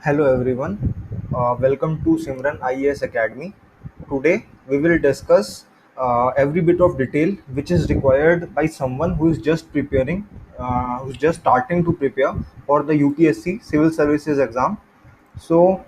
Hello everyone, welcome to Simran IAS Academy. Today we will discuss every bit of detail which is required by someone who is just preparing, who's just starting to prepare for the UPSC Civil Services exam. So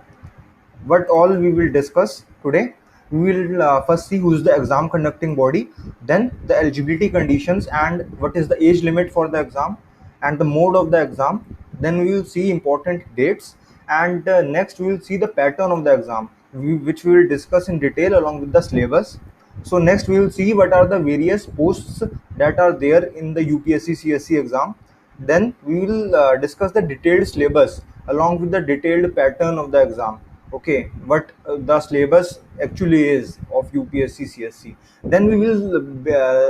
what all we will discuss today. We will first see who is the exam conducting body, then the eligibility conditions and what is the age limit for the exam and the mode of the exam. Then we will see important dates, and next we will see the pattern of the exam, which we will discuss in detail along with the syllabus. So next we will see what are the various posts that are there in the UPSC CSC exam. Then we will discuss the detailed syllabus along with the detailed pattern of the exam. Okay, what the syllabus actually is of UPSC CSC. Then we will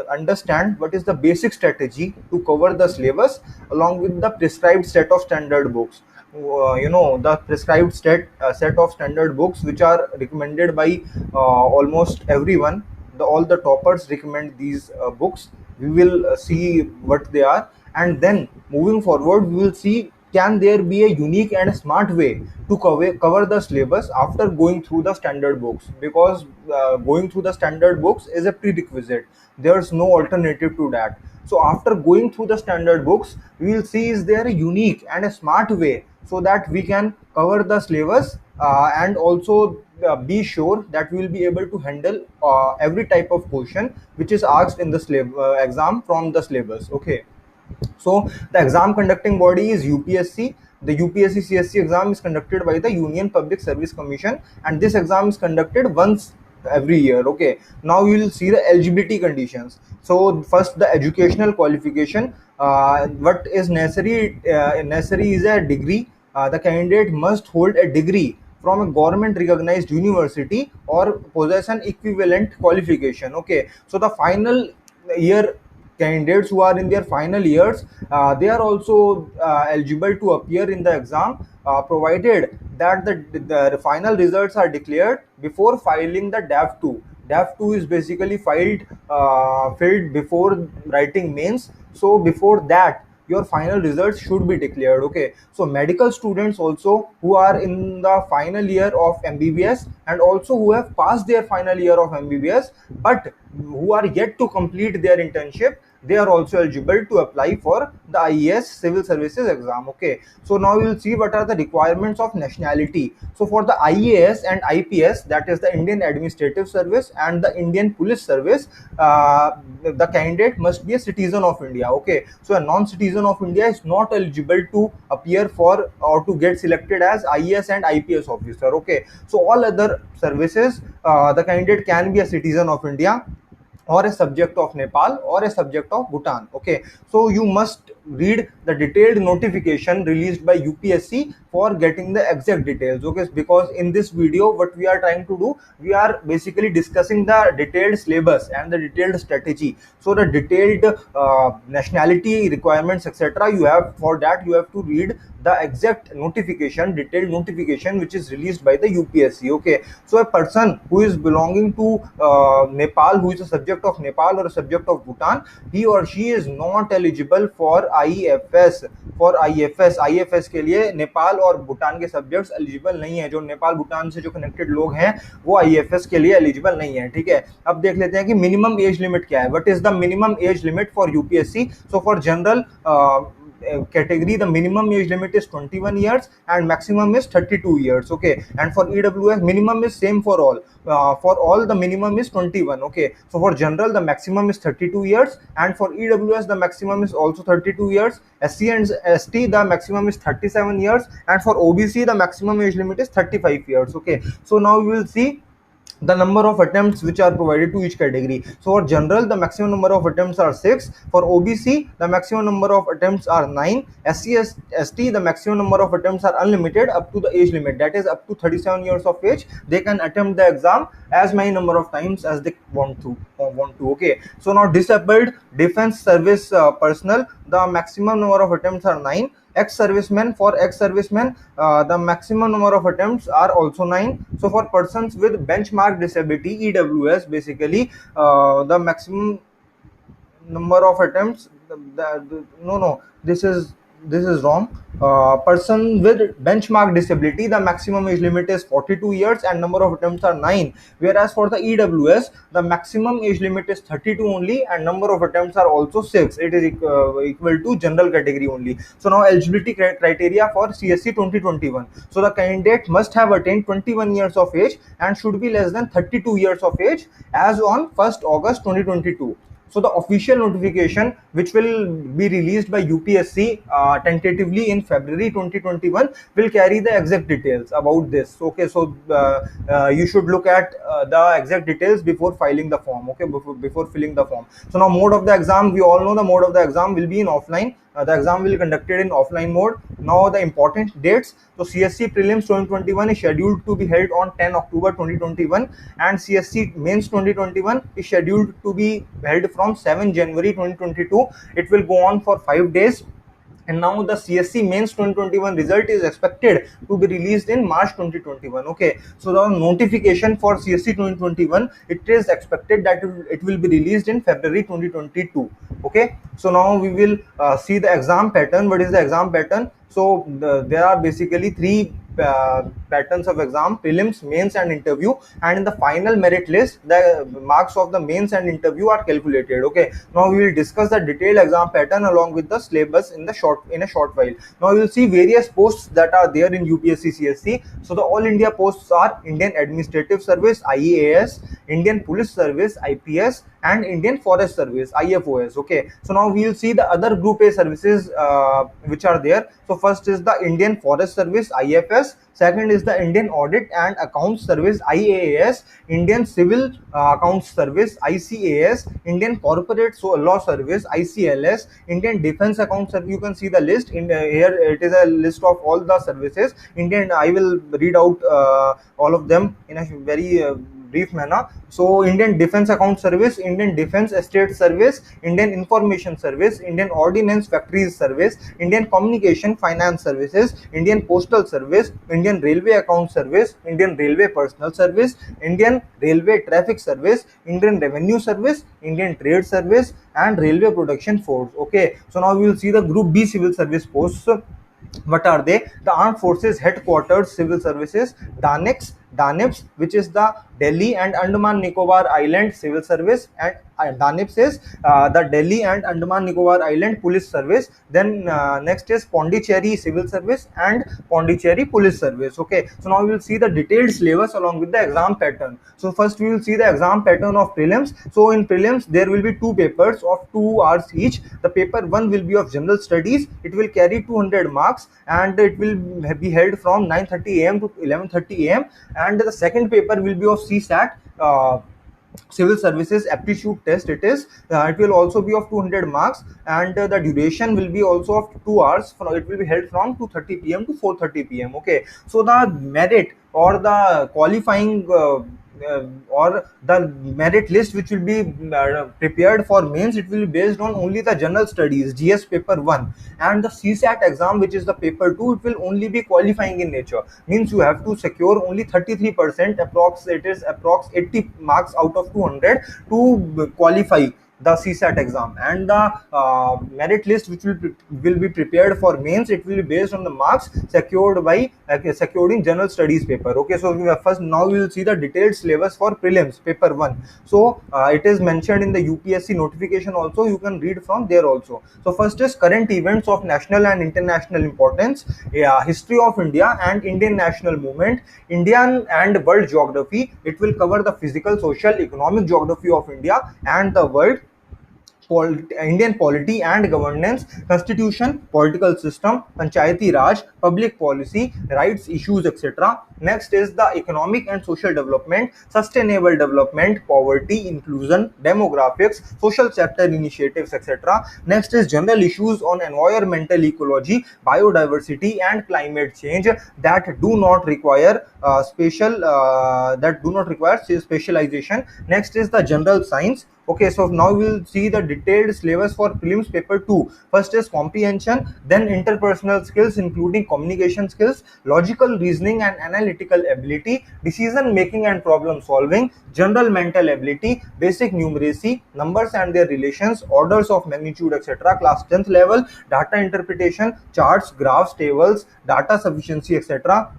understand what is the basic strategy to cover the syllabus along with the prescribed set of standard books. The prescribed set of standard books which are recommended by almost everyone. All the toppers recommend these books. We will see what they are, and then moving forward we will see, can there be a unique and smart way to cover the syllabus after going through the standard books, because going through the standard books is a prerequisite. There's no alternative to that. So after going through the standard books, we will see, is there a unique and a smart way so that we can cover the syllabus, and also be sure that we will be able to handle every type of question which is asked in the exam from the syllabus. Okay, so the exam conducting body is UPSC. The UPSC CSC exam is conducted by the Union Public Service Commission, and this exam is conducted once every year. Okay, now we will see the eligibility conditions. So first, the educational qualification. What is necessary? Necessary is a degree. The candidate must hold a degree from a government recognized university or possess an equivalent qualification. Okay, so the final year candidates who are in their final years, they are also eligible to appear in the exam, provided that the final results are declared before filing the DAF 2. DAF 2 is basically filled before writing mains. So before that, your final results should be declared. Okay, so medical students also who are in the final year of MBBS, and also who have passed their final year of MBBS but who are yet to complete their internship, they are also eligible to apply for the IAS civil services exam. Okay, so now we will see what are the requirements of nationality. So for the IAS and IPS, that is the Indian Administrative Service and the Indian Police Service, the candidate must be a citizen of India. Okay, so a non-citizen of India is not eligible to appear for or to get selected as IAS and IPS officer. Okay, so all other services, the candidate can be a citizen of India or a subject of Nepal or a subject of Bhutan. Okay, so you must read the detailed notification released by UPSC for getting the exact details. Okay, because in this video what we are trying to do, we are basically discussing the detailed syllabus and the detailed strategy. So the detailed nationality requirements, etc., you have, for that you have to read the exact notification, detailed notification which is released by the UPSC. Okay, so a person who is belonging to Nepal, who is a subject of Nepal or a subject of Bhutan, he or she is not eligible for IFS. For IFS के लिए नेपाल और भूटान के subjects eligible नहीं है. जो नेपाल भूटान से जो connected लोग हैं वो IFS के लिए एलिजिबल नहीं है. ठीक है, अब देख लेते हैं कि मिनिमम एज लिमिट क्या है. What is the minimum age limit for UPSC? So for general category, the minimum age limit is 21 years and maximum is 32 years. Okay, and for EWS, minimum is same for all. For all the minimum is 21. Okay, so for general the maximum is 32 years, and for EWS the maximum is also 32 years. SC and ST the maximum is 37 years, and for OBC the maximum age limit is 35 years. Okay, so now we will see the number of attempts which are provided to each category. So for general the maximum number of attempts are 6, for OBC the maximum number of attempts are 9, SC/ST the maximum number of attempts are unlimited up to the age limit, that is up to 37 years of age. They can attempt the exam as many number of times as they want to. Okay, so now disabled defense service personnel, the maximum number of attempts are 9. Ex-servicemen, for ex-servicemen, the maximum number of attempts are also 9. So for persons with benchmark disability, EWS, basically the maximum number of attempts, no, this is this is wrong. Person with benchmark disability, the maximum age limit is 42 years and number of attempts are 9. Whereas for the EWS, the maximum age limit is 32 only and number of attempts are also 6. It is equal to general category only. So now eligibility criteria for CSC 2021. So the candidate must have attained 21 years of age and should be less than 32 years of age as on 1st August 2022. So the official notification, which will be released by UPSC tentatively in February 2021, will carry the exact details about this. Okay, so you should look at the exact details before filing the form. Okay, before filling the form. So now mode of the exam, we all know the mode of the exam will be in offline. The exam will be conducted in offline mode. Now the important dates. So CSC prelims 2021 is scheduled to be held on 10 October 2021 and CSC mains 2021 is scheduled to be held from 7 January 2022. It will go on for 5 days. And now the CSC mains 2021 result is expected to be released in March 2021. Okay, so the notification for CSC 2021, it is expected that it will be released in February 2022. Okay, so now we will see the exam pattern. What is the exam pattern? So there are basically three patterns of exam: prelims, mains and interview. And in the final merit list, the marks of the mains and interview are calculated. Okay, now we will discuss the detailed exam pattern along with the syllabus in a short while. Now you will see various posts that are there in UPSC CSC. So the all India posts are Indian Administrative Service IAS, Indian Police Service IPS, and Indian Forest Service IFOS. Okay, so now we will see the other group A services which are there. So first is the Indian Forest Service IFS, second is the Indian Audit and Accounts Service IAAS, Indian Civil Accounts Service ICAS, Indian Corporate Law Service ICLS, Indian Defense Accounts Service. You can see the list in here. It is a list of all the services. I will read out all of them in a very brief manner. So Indian Defense Account Service, Indian Defense Estate Service, Indian Information Service, Indian Ordnance Factories Service, Indian Communication Finance Services, Indian Postal Service, Indian Railway Account Service, Indian Railway Personal Service, Indian Railway Traffic Service, Indian Revenue Service, Indian Trade Service, and Railway Production Force. Okay, so now we will see the Group B civil service posts. What are they? The Armed Forces Headquarters Civil Services, DANIPS, which is the Delhi and Andaman Nicobar Island Civil Service, and DANIPS is the Delhi and Andaman Nicobar Island Police Service. Then next is Pondicherry Civil Service and Pondicherry Police Service. Okay, so now we will see the detailed syllabus along with the exam pattern. So first we will see the exam pattern of prelims. So in prelims there will be two papers of 2 hours each. The paper 1 will be of general studies. It will carry 200 marks and it will be held from 9:30 am to 11:30 am. And the second paper will be of CSAT, civil services aptitude test. It will also be of 200 marks and the duration will be also of 2 hours. It will be held from 2:30 p.m. to 4:30 p.m. Okay, so the merit or the qualifying or the merit list which will be prepared for mains, it will be based on only the general studies GS paper 1, and the CSAT exam, which is the paper 2, it will only be qualifying in nature. Means you have to secure only 33%, approx 80 marks out of 200 to qualify the CSAT exam. And the merit list which will be prepared for mains, it will be based on the marks secured in general studies paper. Okay, so now we will see the detailed syllabus for prelims paper 1. So it is mentioned in the UPSC notification also. You can read from there also. So first is current events of national and international importance, history of India and Indian national movement, Indian and world geography. It will cover the physical, social, economic geography of India and the world, Indian polity and governance, constitution, political system, panchayati raj, public policy, rights issues, etc. Next is the economic and social development, sustainable development, poverty, inclusion, demographics, social sector initiatives, etc. Next is general issues on environmental ecology, biodiversity, and climate change that do not require specialization. Next is the general science, Okay, so now we'll see the detailed syllabus for prelims paper 2. First is comprehension, then interpersonal skills including communication skills, logical reasoning and analytical ability, decision making and problem solving, general mental ability, basic numeracy, numbers and their relations, orders of magnitude, etc. Class 10th level, data interpretation, charts, graphs, tables, data sufficiency, etc.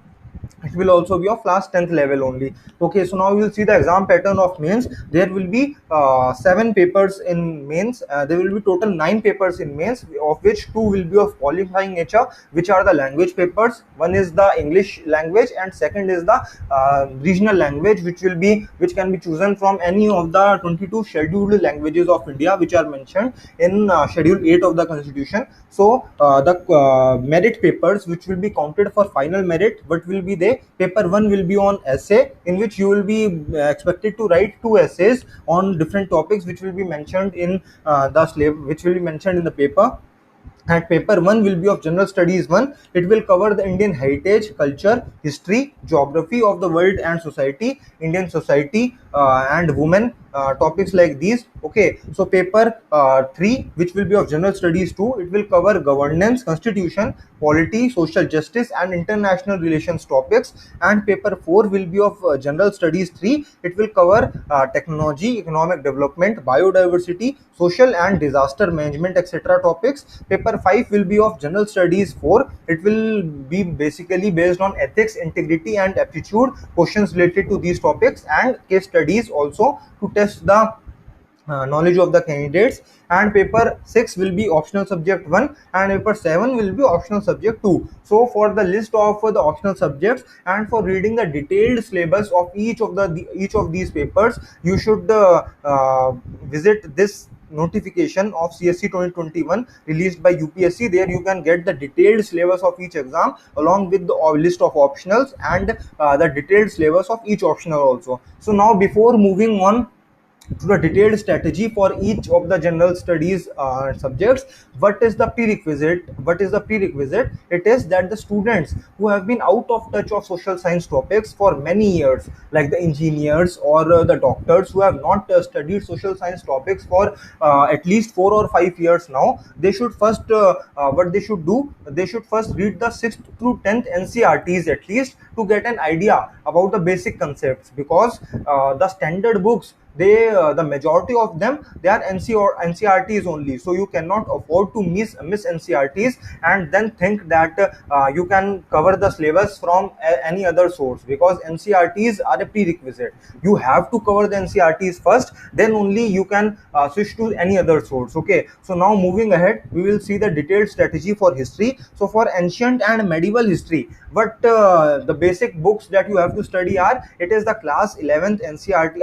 It will also be of class 10th level only. Okay, so now we will see the exam pattern of mains. There will be 7 papers in mains. There will be total 9 papers in mains, of which 2 will be of qualifying nature, which are the language papers. One is the English language and second is the regional language, which can be chosen from any of the 22 scheduled languages of India, which are mentioned in schedule 8 of the constitution. So the merit papers which will be counted for final merit, what will be there? Paper 1 will be on essay, in which you will be expected to write 2 essays on different topics which will be mentioned in the slave, which will be mentioned in the paper. And paper 1 will be of general studies 1. It will cover the Indian heritage, culture, history, geography of the world and society, Indian society, and women, topics like these. Okay, so paper 3, which will be of general studies 2, it will cover governance, constitution, polity, social justice and international relations topics. And paper 4 will be of general studies 3. It will cover technology, economic development, biodiversity, social and disaster management, etc. topics. Paper 5 will be of general studies 4. It will be basically based on ethics, integrity and aptitude, questions related to these topics, and case studies also to test the knowledge of the candidates. And paper 6 will be optional subject 1 and paper 7 will be optional subject 2. So for the list of the optional subjects and for reading the detailed syllabus of each of these papers, you should visit this notification of CSC 2021 released by UPSC. There you can get the detailed syllabus of each exam along with the list of optionals and the detailed syllabus of each optional also. So now before moving on to the detailed strategy for each of the general studies subjects, what is the prerequisite? It is that the students who have been out of touch of social science topics for many years, like the engineers or the doctors who have not studied social science topics for at least 4 or 5 years now, they should first what they should do, they should first read the 6th through 10th NCRTs at least, to get an idea about the basic concepts, because the standard books, the majority of them, they are NCRTs only. So you cannot afford to miss NCRTs and then think that you can cover the syllabus from any other source, because NCRTs are a prerequisite. You have to cover the NCRTs first, then only you can switch to any other source. Okay, so now moving ahead, we will see the detailed strategy for history. So for ancient and medieval history, what the basic books that you have to study are, it is the class 11th NCRT.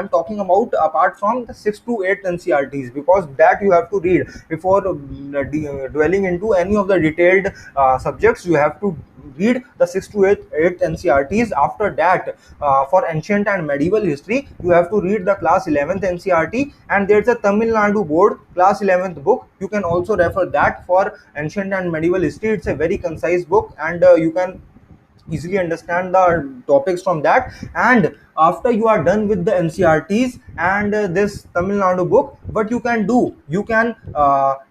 I'm talking about apart from the 6 to 8 NCRTs, because that you have to read before dwelling into any of the detailed subjects. You have to read the 6 to 8 NCRTs. After that, for ancient and medieval history, you have to read the class 11th NCRT, and there's a Tamil Nadu board class 11th book. You can also refer that for ancient and medieval history. It's a very concise book, and you can easily understand the topics from that. And after you are done with the NCRTs and this Tamil Nadu book, what you can do, you can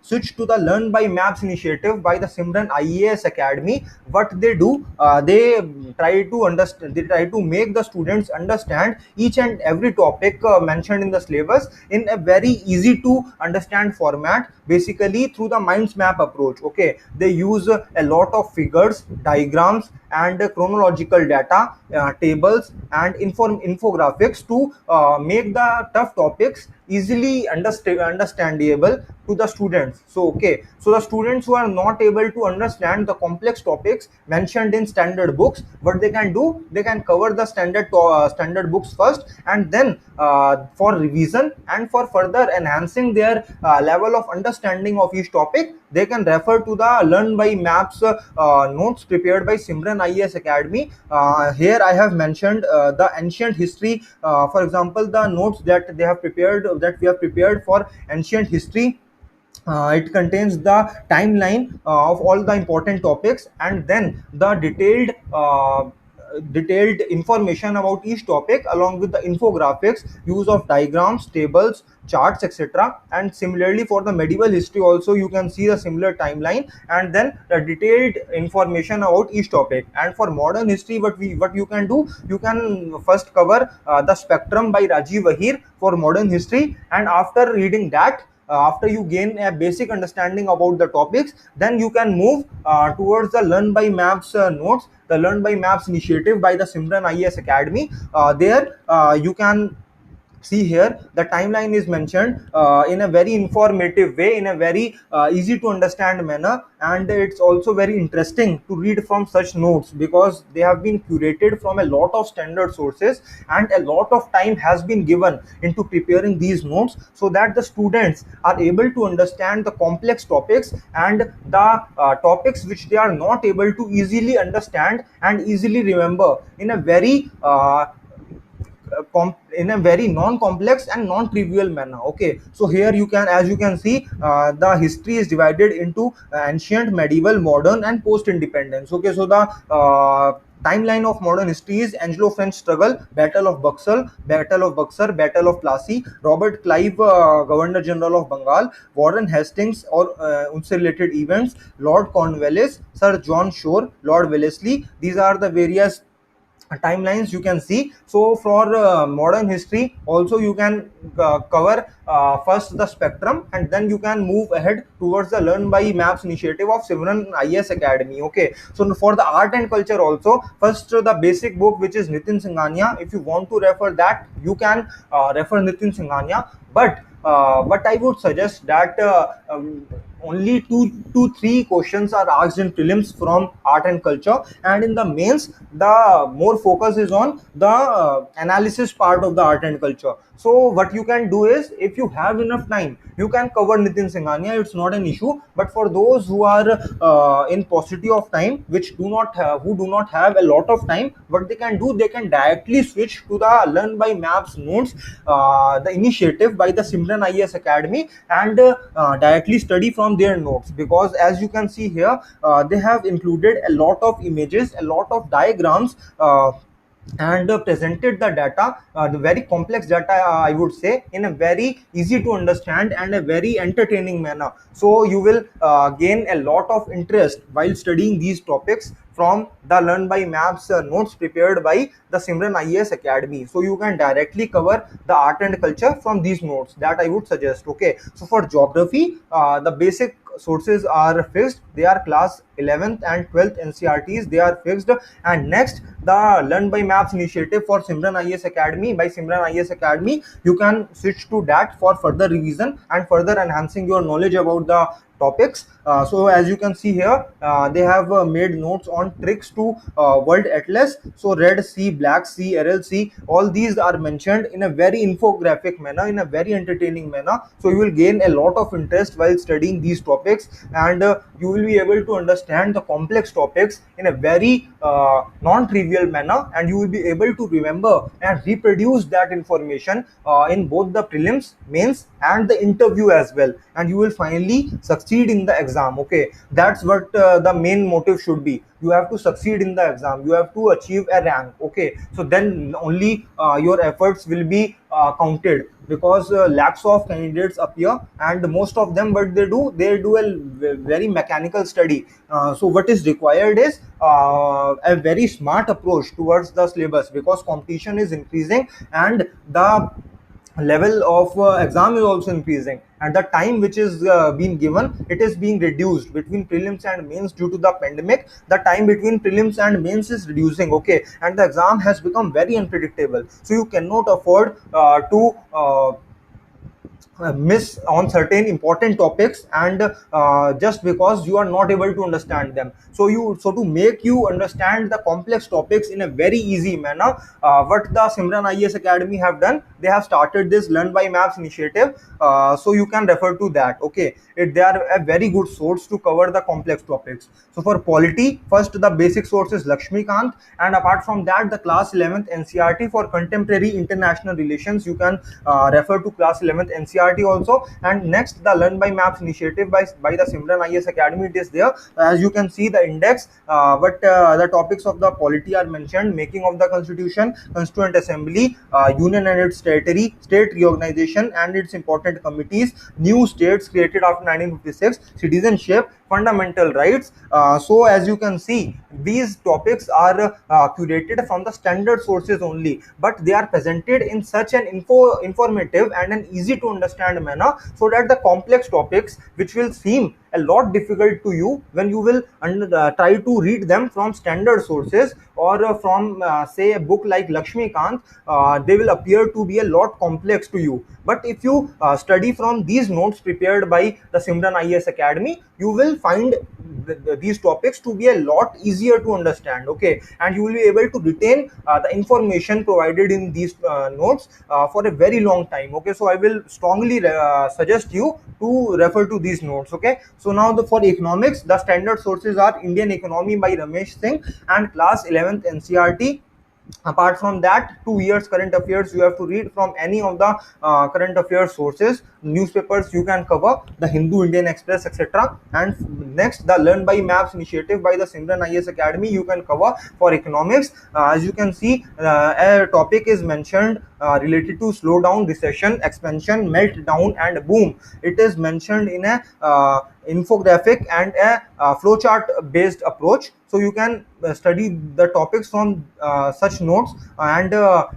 switch to the Learn by Maps initiative by the Simran IAS Academy. What they do, they try to make the students understand each and every topic mentioned in the syllabus in a very easy to understand format, basically through the minds map approach. Okay, they use a lot of figures, diagrams and chronological data, tables and infographics to make the tough topics easily understandable to the students. So okay, so the students who are not able to understand the complex topics mentioned in standard books, what they can do, they can cover the standard books first, and then for revision and for further enhancing their level of understanding of each topic, they can refer to the Learn by Maps notes prepared by Simran IAS Academy. Here I have mentioned the ancient history. For example, the notes that we have prepared for ancient history. It contains the timeline of all the important topics, and then the detailed detailed information about each topic along with the infographics, use of diagrams, tables, charts, etc. And similarly for the medieval history also you can see the similar timeline and then the detailed information about each topic. And for modern history, what you can do, you can first cover the spectrum by Rajiv Ahir for modern history, and after reading that, after you gain a basic understanding about the topics, then you can move towards the Learn by Maps notes, the Learn by Maps initiative by the Simran IAS Academy. There you can see here the timeline is mentioned in a very informative way, in a very easy to understand manner, and it's also very interesting to read from such notes because they have been curated from a lot of standard sources, and a lot of time has been given into preparing these notes so that the students are able to understand the complex topics and the topics which they are not able to easily understand and easily remember in a very in a very non-complex and non-trivial manner. Okay, so here you can, as you can see, the history is divided into ancient, medieval, modern, and post-independence. Okay, so the timeline of modern history is Anglo-French struggle, Battle of Buxar, Battle of Plassey, Robert Clive, Governor General of Bengal, Warren Hastings or unse related events, Lord Cornwallis, Sir John Shore, Lord Wellesley. These are the various timelines you can see. So for modern history also you can cover first the spectrum, and then you can move ahead towards the Learn by Maps initiative of Simran IAS Academy. Okay, so for the art and culture also, first the basic book which is Nitin Singhania. If you want to refer that, you can refer Nitin Singhania, but I would suggest that only two to three questions are asked in prelims from art and culture, and in the mains the more focus is on the analysis part of the art and culture. So what you can do is, if you have enough time, you can cover Nitin Singhania, it's not an issue. But for those who are in paucity of time, which do not have, who do not have a lot of time, what they can do, they can directly switch to the Learn by Maps notes, the initiative by the Simran IAS Academy, and directly study from their notes, because as you can see here, they have included a lot of images, a lot of diagrams, and presented the data, the very complex data, I would say, in a very easy to understand and a very entertaining manner. So you will gain a lot of interest while studying these topics from the Learn by Maps notes prepared by the Simran IAS Academy. So you can directly cover the art and culture from these notes, that I would suggest. Okay, so for geography, the basic sources are fixed, they are class 11th and 12th NCRTs, they are fixed. And next, the Learn by Maps initiative for Simran IAS Academy by Simran IAS Academy, you can switch to that for further revision and further enhancing your knowledge about the topics. So as you can see here, they have made notes on tricks to World Atlas. So Red Sea, Black Sea, Aral Sea, all these are mentioned in a very infographic manner, in a very entertaining manner. So you will gain a lot of interest while studying these topics, and you will be able to understand the complex topics in a very non-trivial manner, and you will be able to remember and reproduce that information in both the prelims, mains, and the interview as well, and you will finally succeed in the exam. Okay, that's what the main motive should be. You have to succeed in the exam, you have to achieve a rank. Okay, so then only your efforts will be counted, because lakhs of candidates appear, and most of them, what they do a very mechanical study. So what is required is a very smart approach towards the syllabus, because competition is increasing and the level of exam is also increasing, and the time which is being given, it is being reduced between prelims and mains. Due to the pandemic, the time between prelims and mains is reducing. Okay, and the exam has become very unpredictable, so you cannot afford to miss on certain important topics, and just because you are not able to understand them. So to make you understand the complex topics in a very easy manner, what the Simran IAS Academy have done, they have started this Learn by Maps initiative. So you can refer to that. Okay, they are a very good source to cover the complex topics. So for polity, first the basic source is Lakshmikant, and apart from that, the class 11th NCRT for contemporary international relations, you can refer to class 11th NCRT NCERT also. And next, the Learn by Maps initiative by the Simran IS Academy, it is there. As you can see the index, but the topics of the polity are mentioned: making of the constitution, constituent assembly, union and its territory, state reorganization and its important committees, new states created after 1956, citizenship, fundamental rights. So as you can see, these topics are curated from the standard sources only, but they are presented in such an informative and an easy to understand manner, so that the complex topics which will seem a lot difficult to you when you will try to read them from standard sources, or from say a book like Lakshmikant, they will appear to be a lot complex to you. But if you study from these notes prepared by the Simran IS Academy, you will find these topics to be a lot easier to understand, okay, and you will be able to retain the information provided in these notes for a very long time, okay. So I will strongly suggest you to refer to these notes, okay. So now for economics, the standard sources are Indian Economy by Ramesh Singh and class 11th NCERT. Apart from that, 2 years current affairs you have to read from any of the current affairs sources. Newspapers you can cover the Hindu, Indian Express, etc. And next, the Learn by Maps initiative by the Simran IS Academy you can cover for economics. As you can see, a topic is mentioned related to slowdown, recession, expansion, meltdown and boom. It is mentioned in a infographic and a flowchart based approach, so you can study the topics from such notes and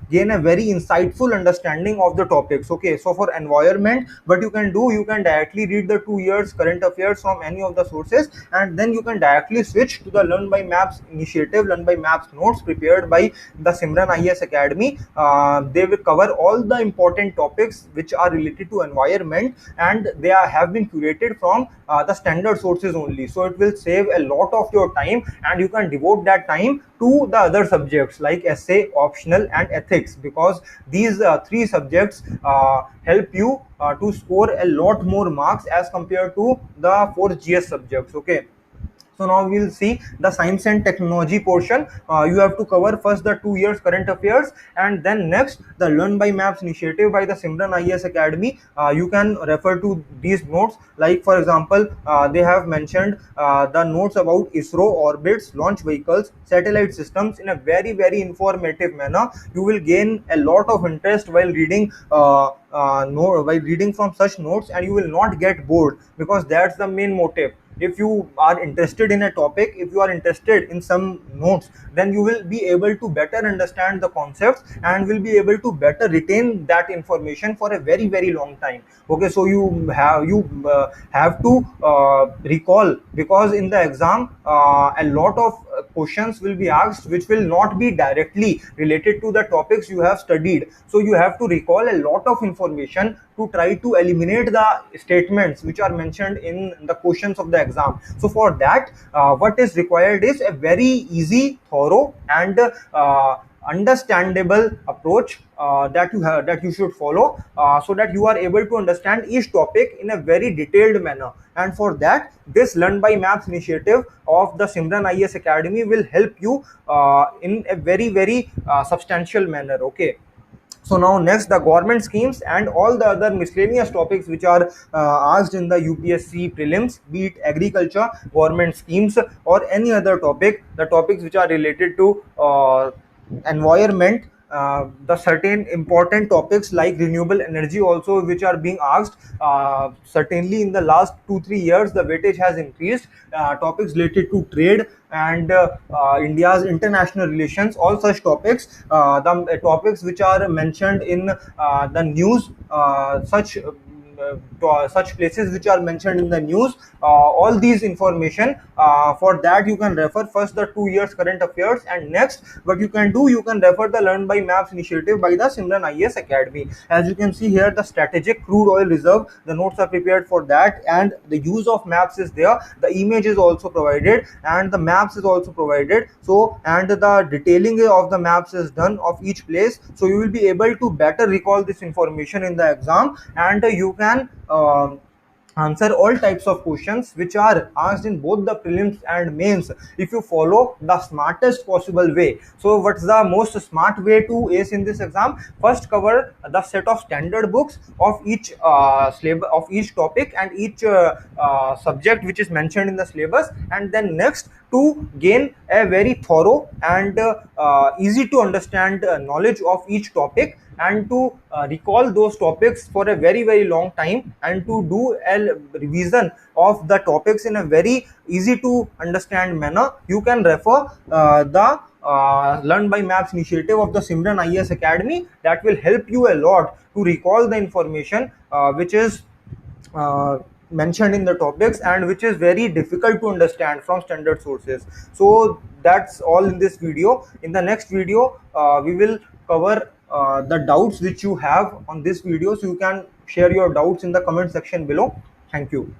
gain a very insightful understanding of the topics, okay. So for environment, what you can do, you can directly read the 2 years current affairs from any of the sources, and then you can directly switch to the Learn by Maps initiative, Learn by Maps notes prepared by the Simran IS Academy. They will cover all the important topics which are related to environment, and they have been curated from the standard sources only, so it will save a lot of your time, and you can devote that time to the other subjects like essay, optional and ethics, because these three subjects help you to score a lot more marks as compared to the 4 GS subjects, okay. So now we will see the science and technology portion. You have to cover first the 2 years current affairs, and then next the Learn by Maps initiative by the Simran IS Academy. You can refer to these notes, like for example, they have mentioned the notes about ISRO orbits, launch vehicles, satellite systems in a very informative manner. You will gain a lot of interest while reading while reading from such notes, and you will not get bored, because that's the main motive. If you are interested in a topic, if you are interested in some notes, then you will be able to better understand the concepts and will be able to better retain that information for a very long time, okay. So you have to recall, because in the exam a lot of questions will be asked which will not be directly related to the topics you have studied, so you have to recall a lot of information to try to eliminate the statements which are mentioned in the questions of the exam. So for that, what is required is a very easy, thorough and understandable approach that you should follow, so that you are able to understand each topic in a very detailed manner. And for that, this Learn by Maps initiative of the Simran IS Academy will help you in a very substantial manner, okay. So now next, the government schemes and all the other miscellaneous topics which are asked in the UPSC prelims, be it agriculture, government schemes or any other topic, the topics which are related to environment, the certain important topics like renewable energy also which are being asked. Certainly in the last 2-3 years the weightage has increased. Topics related to trade and India's international relations, all such topics, the topics which are mentioned in the news, such places which are mentioned in the news, all these information, for that you can refer first the 2 years current affairs, and next what you can do, you can refer the Learn by Maps initiative by the Simran IS Academy. As you can see here, the strategic crude oil reserve, the notes are prepared for that, and the use of maps is there, the image is also provided and the maps is also provided. So, and the detailing of the maps is done of each place, so you will be able to better recall this information in the exam, and you can answer all types of questions which are asked in both the prelims and mains if you follow the smartest possible way. So what's the most smart way to ace in this exam? First, cover the set of standard books of each syllabus of each topic and each subject which is mentioned in the syllabus, and then next, to gain a very thorough and easy to understand knowledge of each topic, and to recall those topics for a very long time, and to do a revision of the topics in a very easy to understand manner, you can refer the Learn by Maps initiative of the Simran IAS Academy. That will help you a lot to recall the information which is mentioned in the topics and which is very difficult to understand from standard sources. So that's all in this video. In the next video, we will cover the doubts which you have on this video, so you can share your doubts in the comment section below. Thank you.